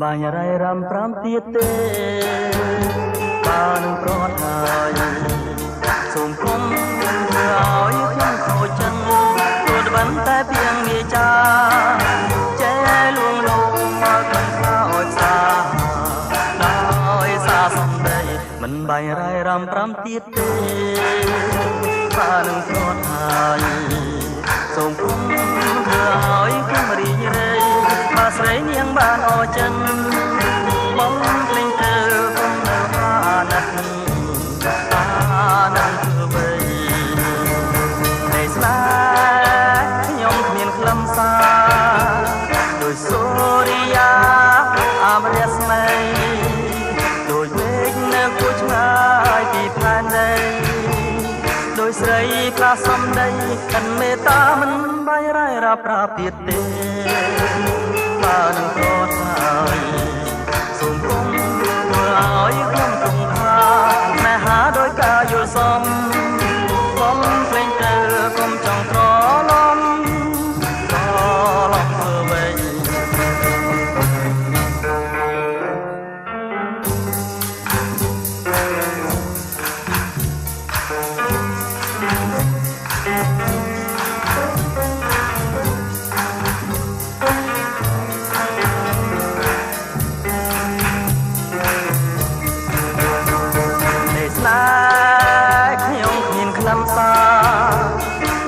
បាញ់រៃរំប្រាំទៀតទេបានប្រត់ហើយសូមគុំធ្វើឲ្យខ្ញុំខូចចិត្តព្រោះបានតែពីងងាយចាចេះលួងលោមមកកាន់ខ្លោចសាដោយសារសំដីមិនបាញ់រៃរំប្រាំទៀតទេបានប្រត់ហើយសូមគុំធ្វើឲ្យខ្ញុំរីករាយបើស្រីនាងបានអរចិនបំភ្លេងទៅគុំនៅអាណិតធ្វើបីនៃស្នេហ៍ខ្ញុំគ្មានខ្លឹមសារដោយសូរិយាអមរស្មីដោយមេឃនៅគួចឆ្ងាយពីផែនដីដោយស្រីផ្លាសំដីកាន់មេត្តាមិនបាញ់រៃរ៉ាប្រាប់ទៀតទេបានប្រត់ហើយសូមគុំធ្វើឲ្យខ្ញុំគង់ថាណែហាដោយការយល់សមបំភ្លេងទៅគុំចង់ត្រឡំធ្វើវិញ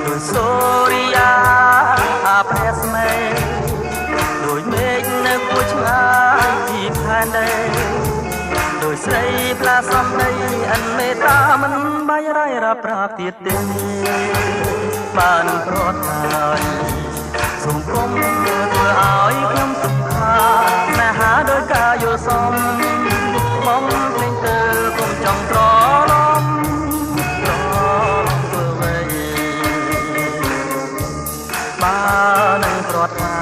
ដោយសូរិយាអាព្រះស្មីដោយមេឃនៅគួចឆ្ងាយពីផែនដីដោយស្រីផ្លាសំដីអិនមេត្តាមិនបាញ់រៃរ៉ាប្រាប់ទៀតទេបានប្រត់ហើយសូមគុំធ្វើឲ្យខ្ញុំសុខាស្នេហាដោយការយល់សមបំភ្លេងទៅគុំចង់ត្រឡំបានប្រត់